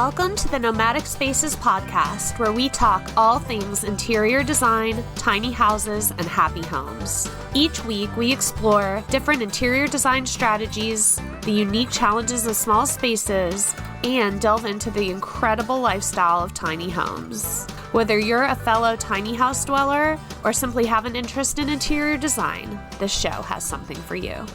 Welcome to the Nomadic Spaces podcast, where we talk all things interior design, tiny houses, and happy homes. Each week, we explore different interior design strategies, the unique challenges of small spaces, and delve into the incredible lifestyle of tiny homes. Whether you're a fellow tiny house dweller or simply have an interest in interior design, this show has something for you.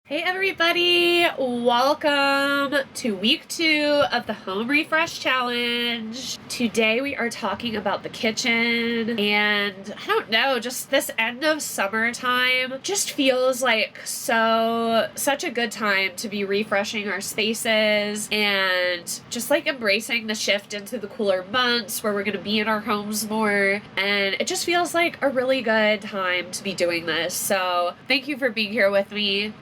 Hey everybody, welcome to week 2 of the Home Refresh Challenge. Today we are talking about the kitchen, and I don't know, just this end of summertime just feels like such a good time to be refreshing our spaces and just like embracing the shift into the cooler months where we're going to be in our homes more, and it just feels like a really good time to be doing this. So thank you for being here with me.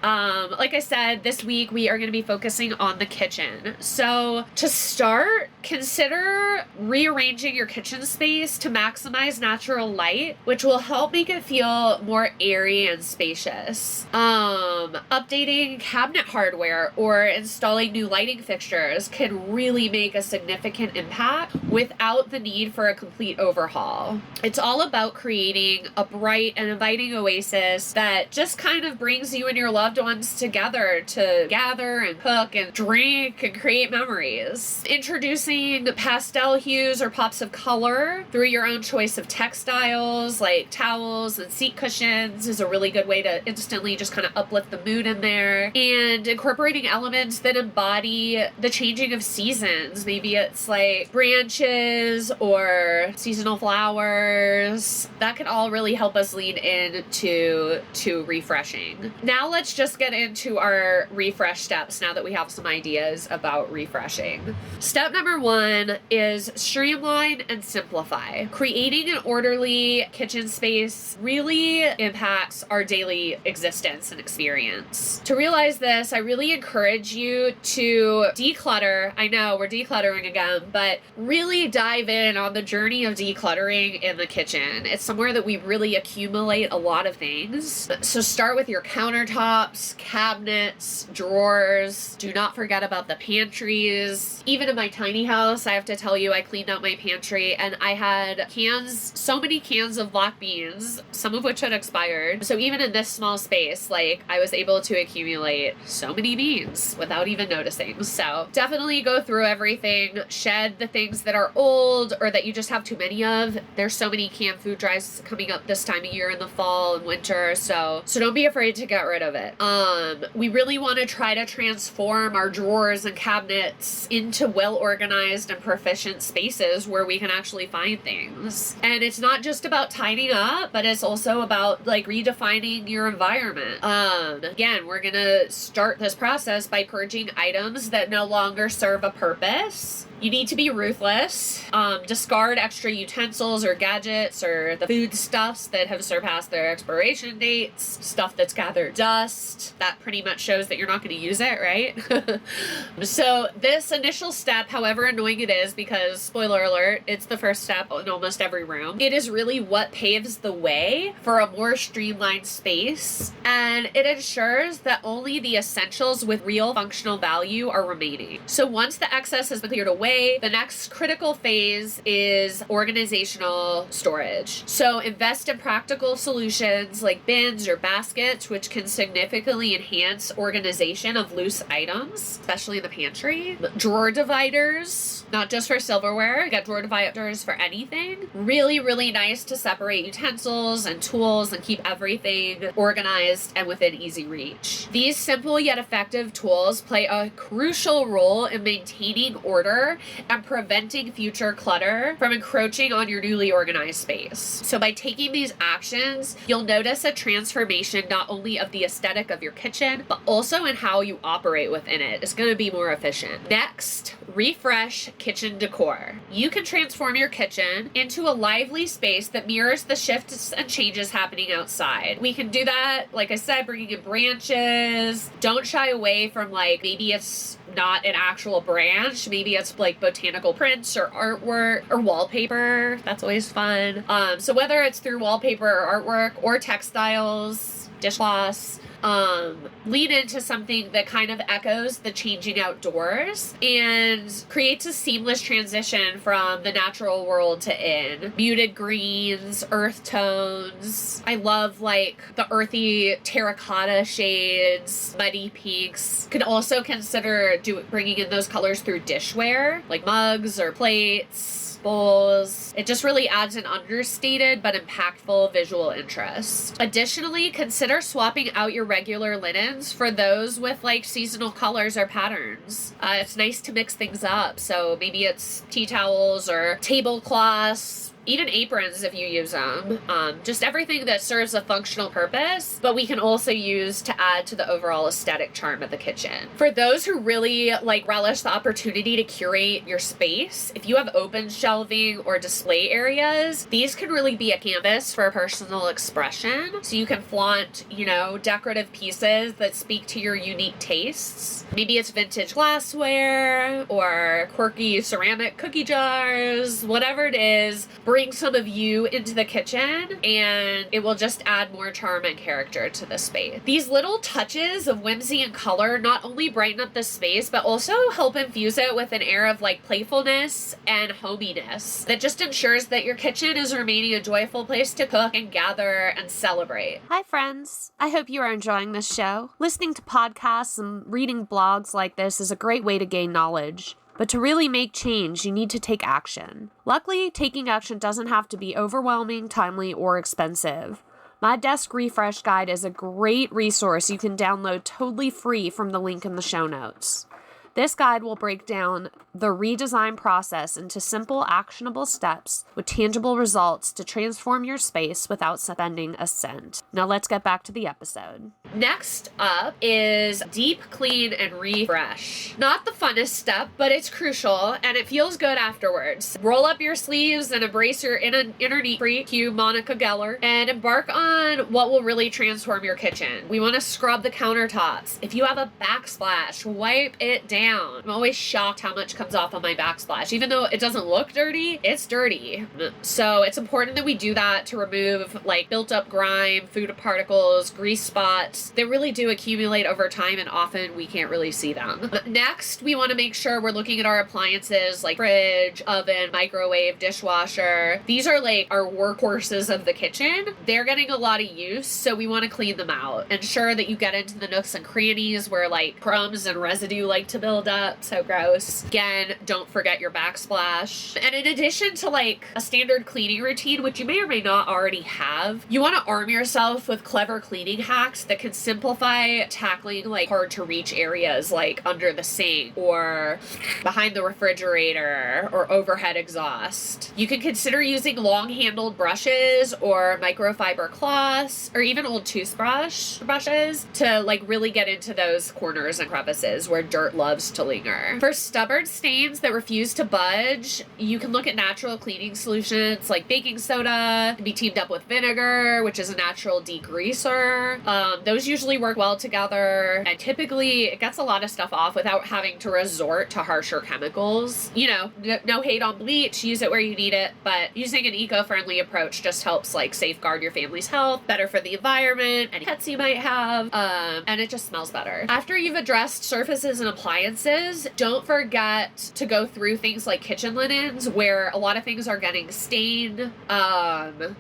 Like I said, this week we are going to be focusing on the kitchen. So to start, consider rearranging your kitchen space to maximize natural light, which will help make it feel more airy and spacious. Updating cabinet hardware or installing new lighting fixtures can really make a significant impact without the need for a complete overhaul. It's all about creating a bright and inviting oasis that just kind of brings you and your loved ones together to gather and cook and drink and create memories. Introducing pastel hues or pops of color through your own choice of textiles like towels and seat cushions is a really good way to instantly just kind of uplift the mood in there. And incorporating elements that embody the changing of seasons. Maybe it's like branches or seasonal flowers. That can all really help us lean into refreshing. Now let's just get into our refresh steps now that we have some ideas about refreshing. Step number 1 is streamline and simplify. Creating an orderly kitchen space really impacts our daily existence and experience. To realize this, I really encourage you to declutter. I know we're decluttering again, but really dive in on the journey of decluttering in the kitchen. It's somewhere that we really accumulate a lot of things. So start with your countertops, cabinets, drawers. Do not forget about the pantries. Even in my tiny house, I have to tell you, I cleaned out my pantry and I had so many cans of black beans, some of which had expired. So even in this small space, like, I was able to accumulate so many beans without even noticing. So definitely go through everything, shed the things that are old or that you just have too many of. There's so many canned food drives coming up this time of year in the fall and winter, so don't be afraid to get rid of it. We really want to try to transform our drawers and cabinets into well-organized and proficient spaces where we can actually find things. And it's not just about tidying up, but it's also about like redefining your environment. Again, we're gonna start this process by purging items that no longer serve a purpose. You need to be ruthless. Discard extra utensils or gadgets or the foodstuffs that have surpassed their expiration dates, stuff that's gathered dust. That pretty much shows that you're not going to use it, right? So this initial step, however annoying it is, because spoiler alert, it's the first step in almost every room, it is really what paves the way for a more streamlined space, and it ensures that only the essentials with real functional value are remaining. So once the excess has been cleared away, the next critical phase is organizational storage. So invest in practical solutions like bins or baskets, which can significantly enhance organization of loose items, especially in the pantry. Drawer dividers, not just for silverware, get drawer dividers for anything. Really, really nice to separate utensils and tools and keep everything organized and within easy reach. These simple yet effective tools play a crucial role in maintaining order and preventing future clutter from encroaching on your newly organized space. So by taking these actions, you'll notice a transformation not only of the aesthetic of your kitchen, but also in how you operate within it. It's going to be more efficient. Next, refresh kitchen decor. You can transform your kitchen into a lively space that mirrors the shifts and changes happening outside. We can do that, like I said, bringing in branches. Don't shy away from, like, maybe it's not an actual branch. Maybe it's like botanical prints or artwork or wallpaper. That's always fun. So whether it's through wallpaper or artwork or textiles, dishcloths, lean into something that kind of echoes the changing outdoors and creates a seamless transition from the natural world to in. Muted greens, earth tones. I love like the earthy terracotta shades, muddy pinks. Could also consider bringing in those colors through dishware, like mugs or plates, bowls. It just really adds an understated but impactful visual interest. Additionally, consider swapping out your regular linens for those with like seasonal colors or patterns. It's nice to mix things up. So maybe it's tea towels or tablecloths, even aprons if you use them. Just everything that serves a functional purpose, but we can also use to add to the overall aesthetic charm of the kitchen. For those who really like relish the opportunity to curate your space, if you have open shelving or display areas, these can really be a canvas for personal expression. So you can flaunt, decorative pieces that speak to your unique tastes. Maybe it's vintage glassware or quirky ceramic cookie jars, whatever it is. Bring some of you into the kitchen and it will just add more charm and character to the space. These little touches of whimsy and color not only brighten up the space, but also help infuse it with an air of like playfulness and hominess that just ensures that your kitchen is remaining a joyful place to cook and gather and celebrate. Hi friends, I hope you are enjoying this show. Listening to podcasts and reading blogs like this is a great way to gain knowledge. But to really make change, you need to take action. Luckily, taking action doesn't have to be overwhelming, timely, or expensive. My Desk Refresh Guide is a great resource you can download totally free from the link in the show notes. This guide will break down the redesign process into simple, actionable steps with tangible results to transform your space without spending a cent. Now let's get back to the episode. Next up is deep clean and refresh. Not the funnest step, but it's crucial and it feels good afterwards. Roll up your sleeves and embrace your inner neat freak, cue Monica Geller, and embark on what will really transform your kitchen. We want to scrub the countertops. If you have a backsplash, wipe it down. I'm always shocked how much comes off on my backsplash. Even though it doesn't look dirty, it's dirty. So it's important that we do that to remove like built up grime, food particles, grease spots. They really do accumulate over time and often we can't really see them. Next, we want to make sure we're looking at our appliances like fridge, oven, microwave, dishwasher. These are like our workhorses of the kitchen. They're getting a lot of use, so we want to clean them out. Ensure that you get into the nooks and crannies where like crumbs and residue like to build up. So gross. Again, don't forget your backsplash. And in addition to like a standard cleaning routine, which you may or may not already have, you want to arm yourself with clever cleaning hacks that can simplify tackling like hard to reach areas like under the sink or behind the refrigerator or overhead exhaust. You can consider using long handled brushes or microfiber cloths or even old brushes to like really get into those corners and crevices where dirt loves to linger. For stubborn stains that refuse to budge, you can look at natural cleaning solutions like baking soda. It can be teamed up with vinegar, which is a natural degreaser. Those usually work well together, and typically it gets a lot of stuff off without having to resort to harsher chemicals. No hate on bleach, use it where you need it, but using an eco-friendly approach just helps like safeguard your family's health, better for the environment, any pets you might have, and it just smells better. After you've addressed surfaces and appliances, don't forget to go through things like kitchen linens where a lot of things are getting stained.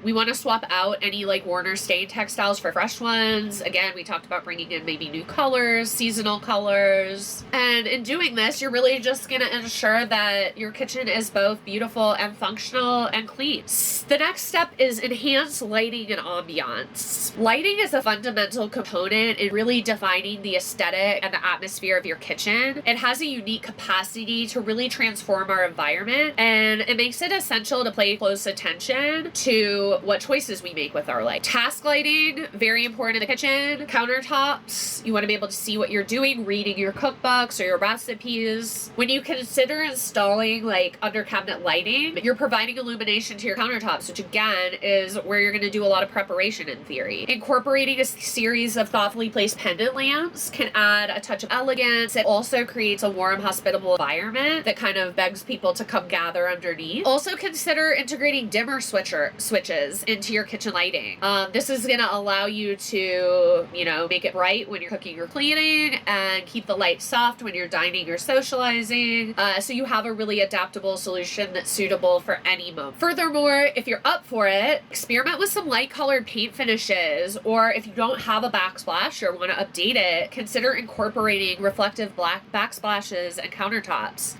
We want to swap out any like worn or stained textiles for fresh ones. Again, we talked about bringing in maybe new colors, seasonal colors. And in doing this, you're really just going to ensure that your kitchen is both beautiful and functional and clean. The next step is enhance lighting and ambiance. Lighting is a fundamental component in really defining the aesthetic and the atmosphere of your kitchen. It has a unique capacity to really transform our environment, and it makes it essential to pay close attention to what choices we make with our light. Task lighting, very important in the kitchen. Countertops, you want to be able to see what you're doing, reading your cookbooks or your recipes. When you consider installing like under cabinet lighting, you're providing illumination to your countertops, which again is where you're going to do a lot of preparation in theory. Incorporating a series of thoughtfully placed pendant lamps can add a touch of elegance. It also creates a warm, hospitable environment that kind of begs people to come gather underneath. Also consider integrating dimmer switches into your kitchen lighting. This is going to allow you to, make it bright when you're cooking or cleaning and keep the light soft when you're dining or socializing. So you have a really adaptable solution that's suitable for any moment. Furthermore, if you're up for it, experiment with some light colored paint finishes, or if you don't have a backsplash or want to update it, consider incorporating reflective black backsplashes and countertops.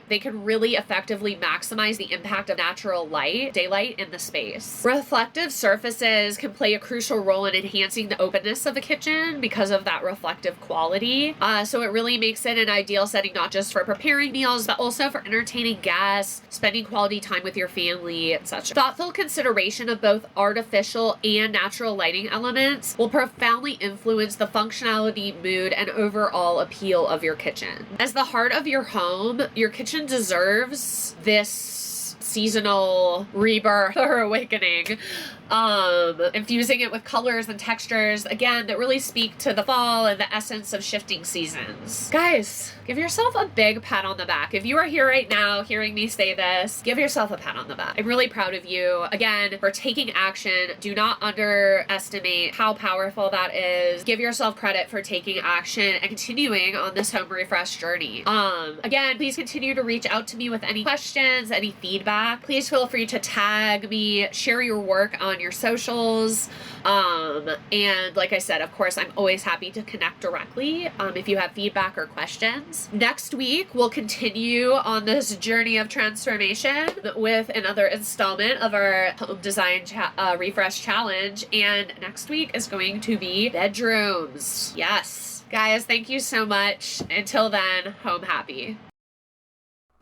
They can really effectively maximize the impact of natural daylight in the space. Reflective surfaces can play a crucial role in enhancing the openness of the kitchen because of that reflective quality. So it really makes it an ideal setting not just for preparing meals, but also for entertaining guests, spending quality time with your family, etc. Thoughtful consideration of both artificial and natural lighting elements will profoundly influence the functionality, mood, and overall appeal of your kitchen. As the heart of your home, your kitchen deserves this seasonal rebirth or awakening. Infusing it with colors and textures, again, that really speak to the fall and the essence of shifting seasons. Guys, give yourself a big pat on the back. If you are here right now hearing me say this, give yourself a pat on the back. I'm really proud of you, again, for taking action. Do not underestimate how powerful that is. Give yourself credit for taking action and continuing on this home refresh journey. Again, please continue to reach out to me with any questions, any feedback. Please feel free to tag me, share your work on your socials. And like I said, of course, I'm always happy to connect directly if you have feedback or questions. Next week, we'll continue on this journey of transformation with another installment of our home design refresh challenge. And next week is going to be bedrooms. Yes. Guys, thank you so much. Until then, home happy.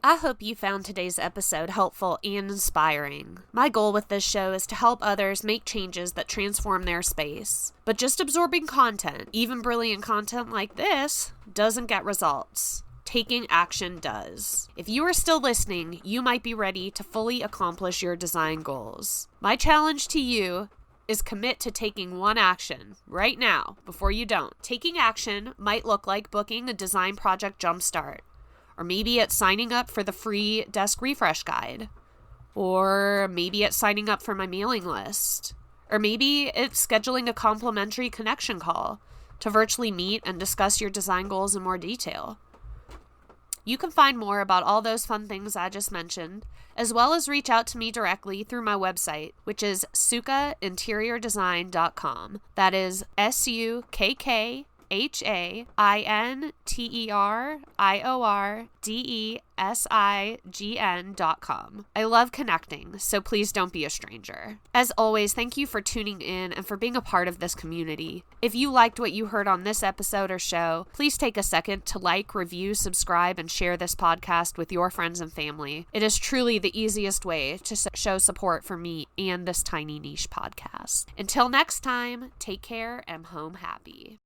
I hope you found today's episode helpful and inspiring. My goal with this show is to help others make changes that transform their space. But just absorbing content, even brilliant content like this, doesn't get results. Taking action does. If you are still listening, you might be ready to fully accomplish your design goals. My challenge to you is commit to taking one action right now before you don't. Taking action might look like booking a design project jumpstart. Or maybe it's signing up for the free desk refresh guide. Or maybe it's signing up for my mailing list. Or maybe it's scheduling a complimentary connection call to virtually meet and discuss your design goals in more detail. You can find more about all those fun things I just mentioned, as well as reach out to me directly through my website, which is sukkainteriordesign.com. That is SUKKHAINTERIORDESIGN.com. I love connecting, so please don't be a stranger. As always, thank you for tuning in and for being a part of this community. If you liked what you heard on this episode or show, please take a second to like, review, subscribe, and share this podcast with your friends and family. It is truly the easiest way to show support for me and this tiny niche podcast. Until next time, take care and home happy.